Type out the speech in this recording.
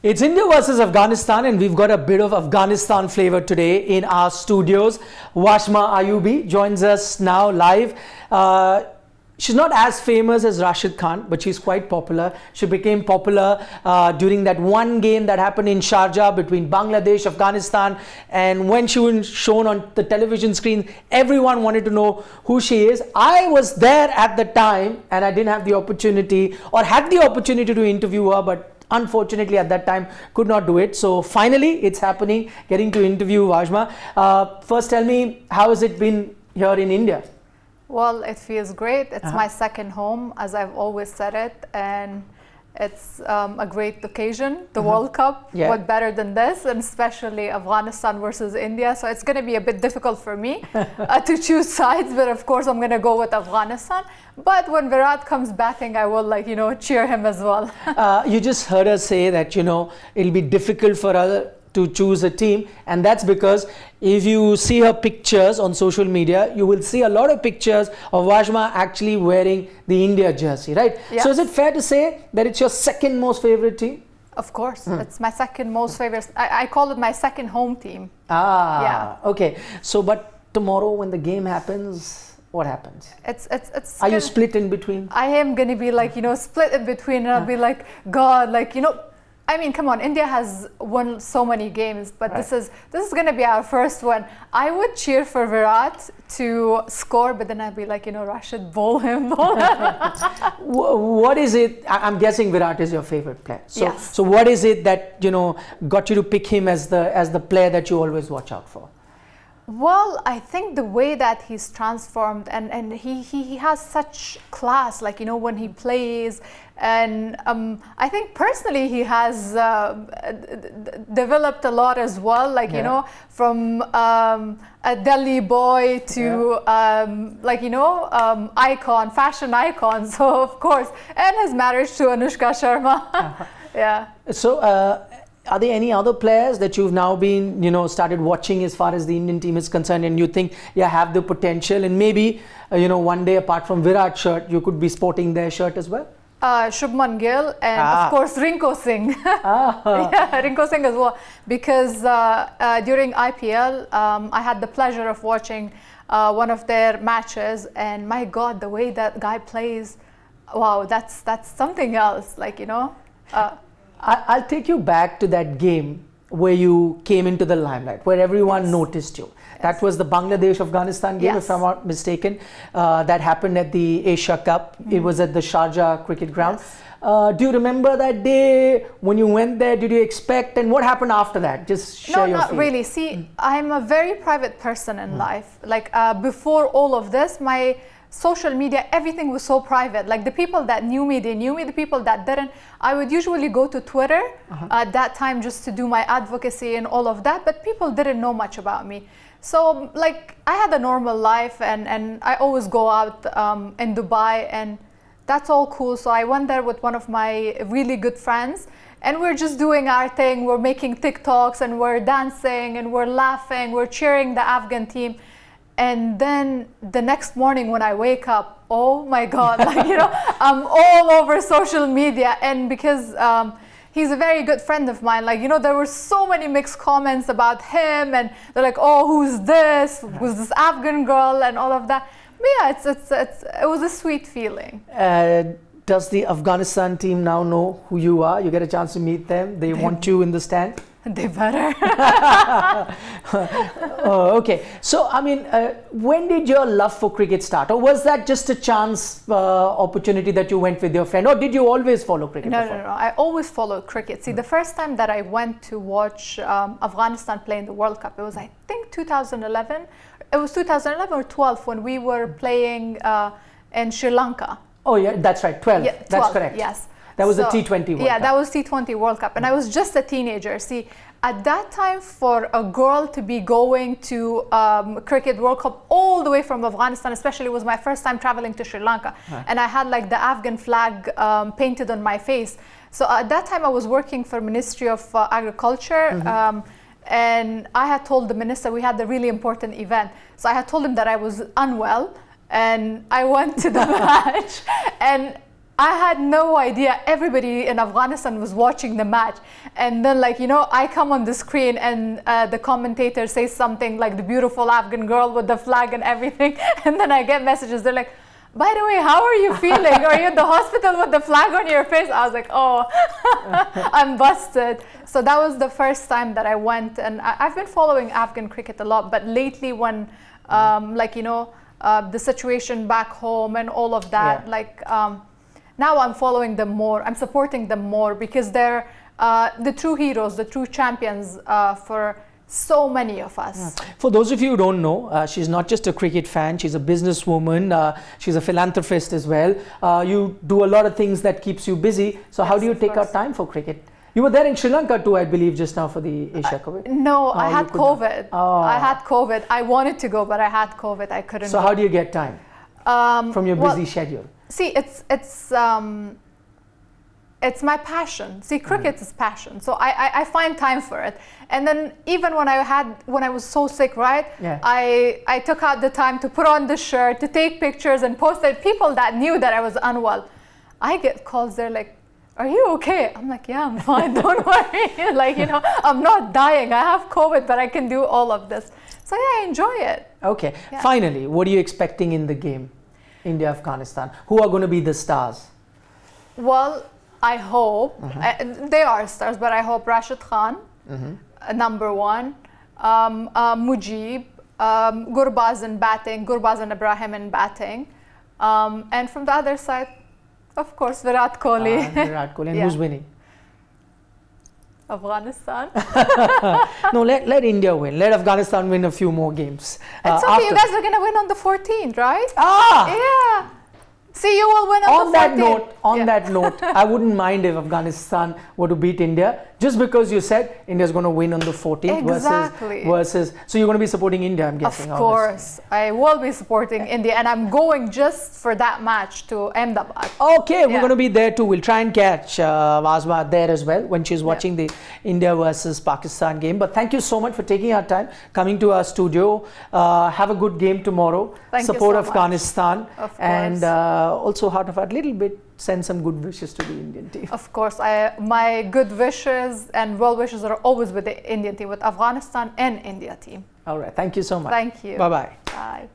It's India versus Afghanistan, and we've got a bit of Afghanistan flavor today in our studios. Wajma Iubi joins us now live. She's not as famous as Rashid Khan, but she's quite popular. She became popular during that one game that happened in Sharjah between Bangladesh, Afghanistan, and when she was shown on the television screen, everyone wanted to know who she is. I was there at the time, and I didn't have the opportunity, or had the opportunity to interview her, but unfortunately at that time could not do it. So finally it's happening, getting to interview Wajma. First tell me, how has it been here in India? Well, it feels great. It's my second home, as I've always said it, and it's a great occasion, the World Cup. Yeah. What better than this, and especially Afghanistan versus India. So it's going to be a bit difficult for me to choose sides, but of course I'm going to go with Afghanistan. But when Virat comes batting, I will cheer him as well. You just heard her say that, it'll be difficult for her to choose a team, and that's because if you see her pictures on social media, you will see a lot of pictures of Wajma actually wearing the India jersey, right? Yes. So is it fair to say that it's your second most favorite team? Of course, it's my second most favorite. I call it my second home team. Yeah. Okay. So, but tomorrow when the game happens, what happens? It's. Are you split in between? I am gonna be split in between, and I'll be like, God, I mean, come on, India has won so many games, but right. this is going to be our first one. I would cheer for Virat to score, but then I'd be like, Rashid, bowl him. What is it? I'm guessing Virat is your favorite player. Yes. So what is it that got you to pick him as the player that you always watch out for? Well, I think the way that he's transformed, and he has such class, when he plays, and I think personally he has developed a lot as well, from a Delhi boy to icon, fashion icon. So of course, and his marriage to Anushka Sharma. Yeah. So. Are there any other players that you've now been, started watching as far as the Indian team is concerned, and you think have the potential, and maybe, one day apart from Virat's shirt, you could be sporting their shirt as well? Shubman Gill and of course Rinku Singh. Yeah, Rinku Singh as well, because during IPL, I had the pleasure of watching one of their matches, and my God, the way that guy plays, wow, that's something else. I'll take you back to that game where you came into the limelight, where everyone noticed you. Yes. That was the Bangladesh-Afghanistan game, if I'm not mistaken. That happened at the Asia Cup. It was at the Sharjah cricket ground. Yes. Do you remember that day when you went there? Did you expect, and what happened after that? Just share your No, not feelings. really. See, I'm a very private person in life. Before all of this, my social media, everything was so private. The people that knew me, they knew me. The people that didn't, I would usually go to Twitter at that time just to do my advocacy and all of that, but people didn't know much about me. So I had a normal life, and I always go out in Dubai, and that's all cool. So I went there with one of my really good friends, and we're just doing our thing. We're making TikToks, and we're dancing, and we're laughing, we're cheering the Afghan team. And then the next morning when I wake up, oh my God, I'm all over social media. And because he's a very good friend of mine, there were so many mixed comments about him, and they're like, oh, who's this? Who's this Afghan girl? And all of that. But yeah, it was a sweet feeling. Does the Afghanistan team now know who you are? You get a chance to meet them. They want you in the stand? They better. Oh, okay. So, when did your love for cricket start? Or was that just a chance opportunity that you went with your friend? Or did you always follow cricket No. before? I always followed cricket. See, the first time that I went to watch Afghanistan play in the World Cup, it was, I think, 2011. It was 2011 or 12 when we were playing in Sri Lanka. Oh, yeah, that's right. 12. Yeah, 12. That's correct. Yes. That was the T20 World Cup. Yeah, that was T20 World Cup. And I was just a teenager. See, at that time, for a girl to be going to Cricket World Cup all the way from Afghanistan, especially, it was my first time traveling to Sri Lanka. And I had the Afghan flag painted on my face. So at that time, I was working for Ministry of Agriculture. And I had told the minister we had a really important event. So I had told him that I was unwell. And I went to the match. And I had no idea everybody in Afghanistan was watching the match. And then, like, you know, I come on the screen and the commentator says something like the beautiful Afghan girl with the flag and everything. And then I get messages. They're like, by the way, how are you feeling? Are you at the hospital with the flag on your face? I was like, oh, I'm busted. So that was the first time that I went. And I've been following Afghan cricket a lot. But lately when, like, you know, the situation back home and all of that, like, now I'm following them more. I'm supporting them more because they're the true heroes, the true champions for so many of us. For those of you who don't know, she's not just a cricket fan, she's a businesswoman, she's a philanthropist as well. You do a lot of things that keeps you busy. So how do you take out time for cricket? You were there in Sri Lanka too, I believe, just now for the Asia Cup. No, I had COVID. I had COVID. I wanted to go, but I had COVID. I couldn't So go. how do you get time from your busy schedule? See, it's my passion. See, cricket is passion. So I find time for it. And then even when I was so sick, right? Yeah. I took out the time to put on the shirt, to take pictures and post it. People that knew that I was unwell. I get calls, they're like, are you okay? I'm like, yeah, I'm fine, don't worry. Like, you know, I'm not dying. I have COVID, but I can do all of this. So yeah, I enjoy it. Okay. Yeah. Finally, what are you expecting in the game? India, Afghanistan. Who are going to be the stars? Well, I hope, they are stars, but I hope Rashid Khan, number one, Mujib, Gurbaz in batting, Gurbaz and Ibrahim in batting. And from the other side, of course, Virat Kohli. Virat Kohli. And Yeah. who's winning? Afghanistan. No, let India win. Let Afghanistan win a few more games. It's okay, you guys are going to win on the 14th, right? Ah! Yeah. See, you will win on the 14th. On that note, I wouldn't mind if Afghanistan were to beat India, just because you said India's going to win on the 14th Exactly. versus. So you're going to be supporting India, I'm guessing. Of course, I will be supporting India, and I'm going just for that match to Ahmedabad. Okay, we're Yeah. going to be there too. We'll try and catch Wajma there as well when she's watching the India versus Pakistan game. But thank you so much for taking our time, coming to our studio. Have a good game tomorrow. Thank you Support so much. Afghanistan. Of course. And also, heart of heart, little bit, send some good wishes to the Indian team. Of course, my good wishes and well wishes are always with the Indian team, with Afghanistan and India team. All right. Thank you so much. Thank you. Bye-bye. Bye.